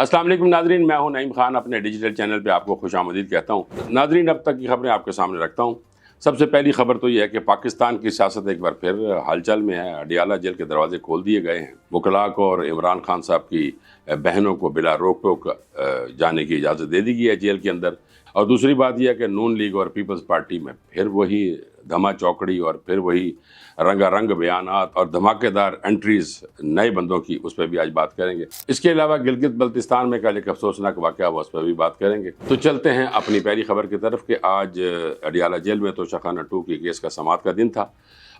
अस्सलाम वालेकुम नाजरीन, मैं हूं नईम खान। अपने डिजिटल चैनल पे आपको खुशामदीद कहता हूं। नाजरीन, अब तक की खबरें आपके सामने रखता हूं। सबसे पहली खबर तो यह है कि पाकिस्तान की सियासत एक बार फिर हलचल में है। अडियाला जेल के दरवाजे खोल दिए गए हैं। वकला को और इमरान खान साहब की बहनों को बिला रोक टोक जाने की इजाज़त दे दी गई है जेल के अंदर। और दूसरी बात यह है कि नून लीग और पीपल्स पार्टी में फिर वही धमा चौकड़ी और फिर वही रंगारंग बयानात और धमाकेदार एंट्रीज नए बंदों की, उस पर भी आज बात करेंगे। इसके अलावा गिलगित बल्तिस्तान में कल एक अफसोसनाक वाक़या हुआ, उस पर भी बात करेंगे। तो चलते हैं अपनी पहली खबर की तरफ कि आज अडियाला जेल में तोशाखाना 2 की केस का समाअत का दिन था।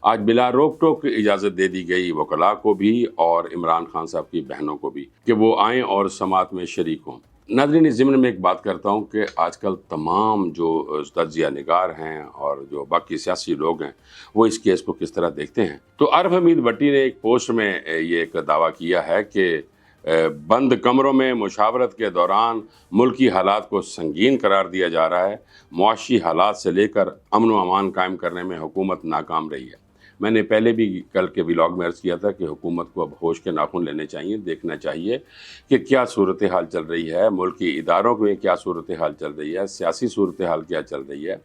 आज बिला रोक टोक इजाज़त दे दी गई वकला को भी और इमरान खान साहब की बहनों को भी कि वो आएँ और समाअत में शरीक हों। नाज़रीन, इस ज़िम्न में एक बात करता हूँ कि आजकल तमाम जो तज्ज़िया निगार हैं और जो बाकी सियासी लोग हैं वो इस केस को किस तरह देखते हैं। तो आरिफ हमीद भट्टी ने एक पोस्ट में ये एक दावा किया है कि बंद कमरों में मुशावरत के दौरान मुल्की हालात को संगीन करार दिया जा रहा है। मुआशी हालात से लेकर अमन व अमान कायम करने में हुकूमत नाकाम रही है। मैंने पहले भी कल के व्लॉग में अर्ज़ किया था कि हुकूमत को अब होश के नाखून लेने चाहिए, देखना चाहिए कि क्या सूरत हाल चल रही है, मुल्की इदारों में क्या सूरत हाल चल रही है, सियासी सूरत हाल क्या चल रही है,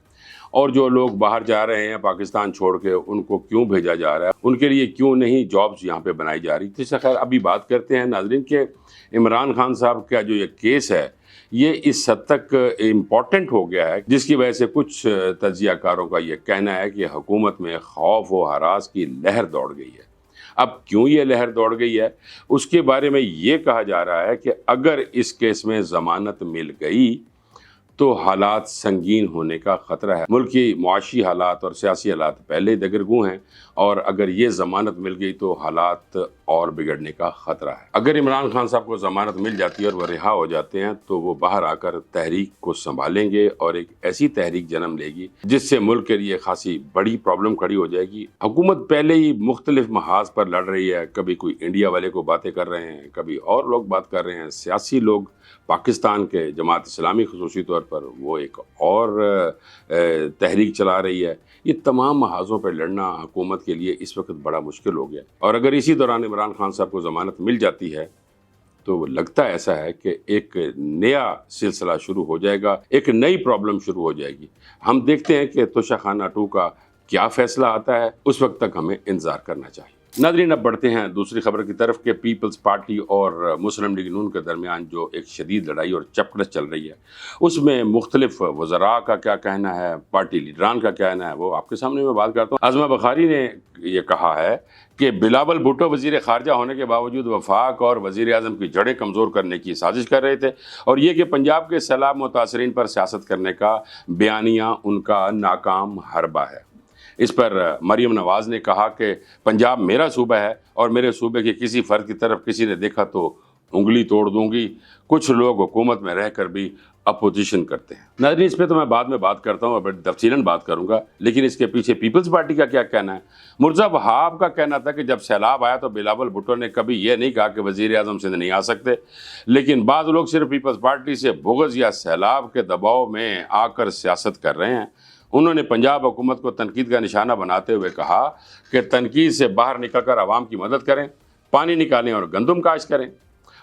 और जो लोग बाहर जा रहे हैं पाकिस्तान छोड़ के उनको क्यों भेजा जा रहा है, उनके लिए क्यों नहीं जॉब्स यहाँ पे बनाई जा रही। तो खैर अभी बात करते हैं नाज़रीन के इमरान खान साहब का जो ये केस है ये इस हद तक इम्पॉर्टेंट हो गया है जिसकी वजह से कुछ तज्ज़ियाकारों का ये कहना है कि हुकूमत में खौफ व हरास की लहर दौड़ गई है। अब क्यों ये लहर दौड़ गई है उसके बारे में ये कहा जा रहा है कि अगर इस केस में ज़मानत मिल गई तो हालात संगीन होने का ख़तरा है। मुल्क की मुआशी हालात और सियासी हालात पहले ही दगरगू हैं और अगर ये ज़मानत मिल गई तो हालात और बिगड़ने का ख़तरा है। अगर इमरान खान साहब को ज़मानत मिल जाती है और वह रिहा हो जाते हैं तो वो बाहर आकर तहरीक को संभालेंगे और एक ऐसी तहरीक जन्म लेगी जिससे मुल्क के लिए खासी बड़ी प्रॉब्लम खड़ी हो जाएगी। हुकूमत पहले ही मुख्तलिफ महाज पर लड़ रही है, कभी कोई इंडिया वाले को बातें कर रहे हैं, कभी और लोग बात कर रहे हैं, सियासी लोग पाकिस्तान के जमात इस्लामी ख़ुसूसी तौर पर वो एक और तहरीक चला रही है। ये तमाम महाजों पर लड़ना हुकूमत के लिए इस वक्त बड़ा मुश्किल हो गया और अगर इसी दौरान इमरान खान साहब को ज़मानत मिल जाती है तो लगता ऐसा है कि एक नया सिलसिला शुरू हो जाएगा, एक नई प्रॉब्लम शुरू हो जाएगी। हम देखते हैं कि तोशाखाना 2 का क्या फ़ैसला आता है, उस वक्त तक हमें इंतज़ार करना चाहिए। नाज़रीन, अब बढ़ते हैं दूसरी खबर की तरफ कि पीपल्स पार्टी और मुस्लिम लीग नून के दरमियान जो एक शदीद लड़ाई और चपड़स चल रही है उसमें मुख्तलिफ वज़रा का क्या कहना है, पार्टी लीडरान का क्या कहना है, वो आपके सामने मैं बात करता हूँ। आज़मा बुखारी ने ये कहा है कि बिलावल भुट्टो वज़ीर ख़ारजा होने के बावजूद वफाक और वज़ीर आज़म की जड़ें कमज़ोर करने की साजिश कर रहे थे और ये कि पंजाब के सैलाब मुतासरीन पर सियासत करने का बयानिया उनका नाकाम हरबा है। इस पर मरीम नवाज़ ने कहा कि पंजाब मेरा सूबा है और मेरे सूबे के किसी फ़र्द की तरफ किसी ने देखा तो उंगली तोड़ दूंगी। कुछ लोग हुकूमत में रहकर भी अपोजिशन करते हैं। नाज़रीन, इस पर तो मैं बाद में बात करता हूँ, बड़ी तफसीलन बात करूँगा, लेकिन इसके पीछे पीपल्स पार्टी का क्या कहना है। मुर्जा वहाब का कहना था कि जब सैलाब आया तो बिलावल भुट्टो ने कभी ये नहीं कहा कि वज़ीर आज़म सिंध नहीं आ सकते, लेकिन बाज़ लोग सिर्फ पीपल्स पार्टी से बुग़्ज़ या सैलाब के दबाव में आकर सियासत कर रहे हैं। उन्होंने पंजाब हुकूमत को तनकीद का निशाना बनाते हुए कहा कि तनकीद से बाहर निकलकर आवाम की मदद करें, पानी निकालें और गंदम काश्त करें।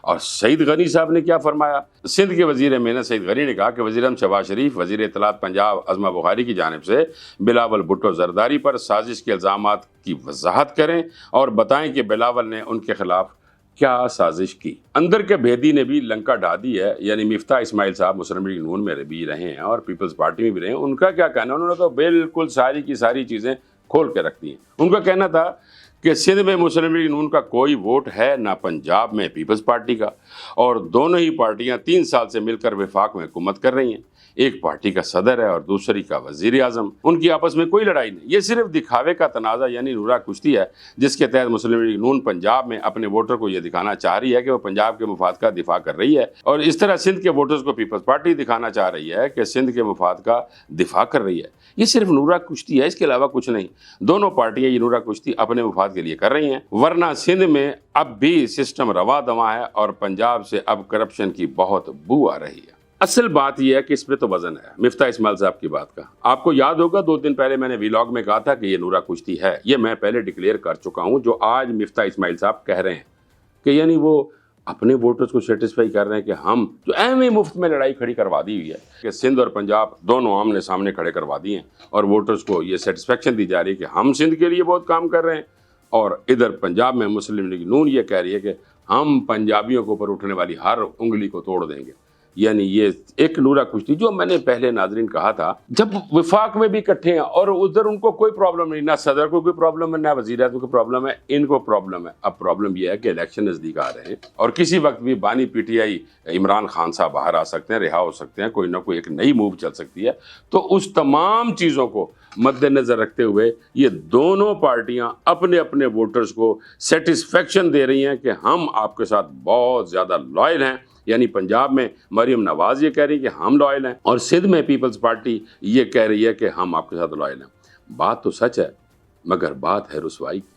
और सईद गनी साहब ने क्या फरमाया। सिंध के वज़ीर मेहनत सईद गनी ने कहा कि वज़ीर आज़म शहबाज शरीफ, वज़ीर इत्तलात पंजाब आज़मा बुखारी की जानिब से बिलावल भुट्टो जरदारी पर साजिश के इल्ज़ामात की वजाहत करें और बताएं कि बिलावल ने उनके खिलाफ क्या साजिश की। अंदर के भेदी ने भी लंका ढा दी है, यानी मिफ्ता इस्माइल साहब मुस्लिम लीग नून में भी रहे हैं और पीपल्स पार्टी में भी रहे हैं। उनका क्या कहना है, उन्होंने तो बिल्कुल सारी की सारी चीज़ें खोल के रख दी हैं। उनका कहना था कि सिंध में मुस्लिम लीग नून का कोई वोट है ना पंजाब में पीपल्स पार्टी का, और दोनों ही पार्टियां 3 साल से मिलकर वफाक में हुकूमत कर रही हैं। एक पार्टी का सदर है और दूसरी का वज़ीर आज़म, उनकी आपस में कोई लड़ाई नहीं। ये सिर्फ दिखावे का तनाज़ा यानी नूरा कुश्ती है जिसके तहत मुस्लिम लीग नून पंजाब में अपने वोटर को ये दिखाना चाह रही है कि वो पंजाब के मुफाद का दिफा कर रही है और इस तरह सिंध के वोटर्स को पीपल्स पार्टी दिखाना चाह रही है कि सिंध के मुफाद का दिफा कर रही है। ये सिर्फ नूरा कुश्ती है, इसके अलावा कुछ नहीं। दोनों पार्टियां ये नूरा कुश्ती अपने मुफाद के लिए कर रही हैं, वरना सिंध में अब भी सिस्टम रवा दवा है और पंजाब से अब करप्शन की बहुत बू आ रही है। असल बात यह है कि इसमें तो वजन है मिफ्ता इस्माइल साहब की बात का। आपको याद होगा 2 दिन पहले मैंने व्लॉग में कहा था कि ये नूरा कुश्ती है। ये मैं पहले डिक्लेयर कर चुका हूं। जो आज मिफ्ता इस्माइल साहब कह रहे हैं कि यानी वो अपने वोटर्स को सेटिस्फाई कर रहे हैं कि हम जो अहम ही मुफ्त में लड़ाई खड़ी करवा दी हुई है कि सिंध और पंजाब दोनों आमने सामने खड़े करवा दिए हैं और वोटर्स को ये सेटिस्फेक्शन दी जा रही है कि हम सिंध के लिए बहुत काम कर रहे हैं, और इधर पंजाब में मुस्लिम लीग नून ये कह रही है कि हम पंजाबियों के ऊपर उठने वाली हर उंगली को तोड़ देंगे। यानी ये एक नूरा कुश्ती जो मैंने पहले नाजरीन कहा था, जब विफाक में भी इकट्ठे हैं और उधर उनको कोई प्रॉब्लम नहीं, ना सदर को कोई प्रॉब्लम है ना वज़ीर आज़म को प्रॉब्लम है, इनको प्रॉब्लम है। अब प्रॉब्लम यह है कि इलेक्शन नज़दीक आ रहे हैं और किसी वक्त भी बानी पीटीआई इमरान खान साहब बाहर आ सकते हैं, रिहा हो सकते हैं, कोई ना कोई एक नई मूव चल सकती है। तो उस तमाम चीज़ों को मद्देनज़र रखते हुए ये दोनों पार्टियां अपने अपने वोटर्स को सेटिस्फेक्शन दे रही हैं कि हम आपके साथ बहुत ज़्यादा लॉयल हैं। यानी पंजाब में मरियम नवाज ये कह रही है कि हम लॉयल हैं और सिंध में पीपल्स पार्टी ये कह रही है कि हम आपके साथ लॉयल हैं। बात तो सच है मगर बात है रुसवाई की।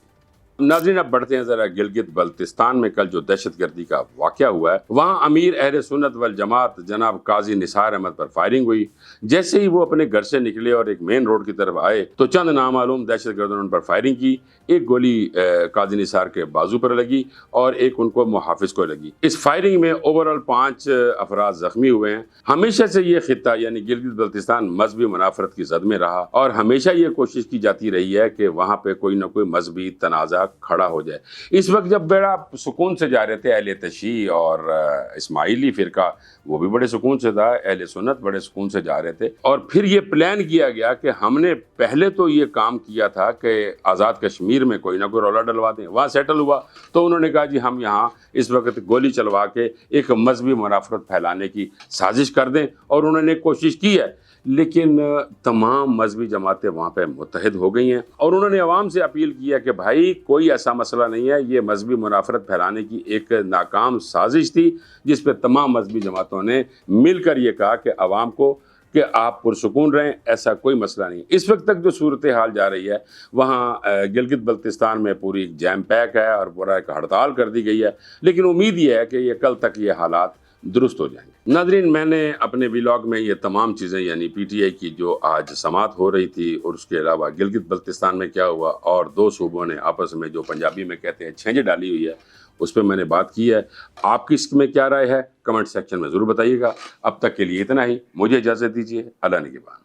नाज़रीन अब बढ़ते हैं ज़रा गिलगित बल्तिस्तान में कल जो दहशतगर्दी का वाक़या हुआ है, वहाँ अमीर अहले सुन्नत वल जमात जनाब काजी निसार अहमद पर फायरिंग हुई। जैसे ही वो अपने घर से निकले और एक मेन रोड की तरफ आए तो चंद नामालूम दहशतगर्दों ने उन पर फायरिंग की। एक गोली काजी निसार के बाजू पर लगी और एक उनको मुहाफिज को लगी। इस फायरिंग में ओवरऑल 5 अफराद जख्मी हुए हैं। हमेशा से ये खित्ता यानी गिलगित बल्तिस्तान मजहबी मुनाफरत की जद में रहा और हमेशा ये कोशिश की जाती रही है कि वहाँ पे कोई ना कोई मजहबी तनाज़ा खड़ा हो जाए। इस वक्त जब बड़ा सुकून से जा रहे थे अहले तशी और इस्माइली फिरका, वो भी बड़े सुकून से था, अहले सुन्नत बड़े सुकून से जा रहे थे, और फिर ये प्लान किया गया कि हमने पहले तो ये काम किया था कि आज़ाद कश्मीर में कोई ना कोई रौला डलवा दें। वहाँ सेटल हुआ तो उन्होंने कहा जी हम यहाँ इस वक्त गोली चलवा के एक मजहबी मुनाफरत फैलाने की साजिश कर दें, और उन्होंने कोशिश की है। लेकिन तमाम मजहबी जमातें वहाँ पे मुत्तहिद हो गई हैं और उन्होंने अवाम से अपील किया कि भाई कोई ऐसा मसला नहीं है, ये मजहबी मुनाफरत फैलाने की एक नाकाम साजिश थी जिस पे तमाम मजहबी जमातों ने मिलकर ये कहा कि अवाम को कि आप पुरसुकून रहें, ऐसा कोई मसला नहीं। इस वक्त तक जो सूरत हाल जा रही है वहाँ गिलगित बल्तिस्तान में पूरी जैम पैक है और पूरा एक हड़ताल कर दी गई है, लेकिन उम्मीद ये है कि ये कल तक ये हालात दुरुस्त हो जाएंगे। नाज़रीन मैंने अपने व्लॉग में ये तमाम चीज़ें यानी पीटीआई की जो आज समात हो रही थी और उसके अलावा गिलगित बल्तिस्तान में क्या हुआ और 2 सूबों ने आपस में जो पंजाबी में कहते हैं छेंजे डाली हुई है, उस पर मैंने बात की है। आपकी इसमें क्या राय है कमेंट सेक्शन में ज़रूर बताइएगा। अब तक के लिए इतना ही, मुझे इजाज़त दीजिए। अल्लाह निगहबान।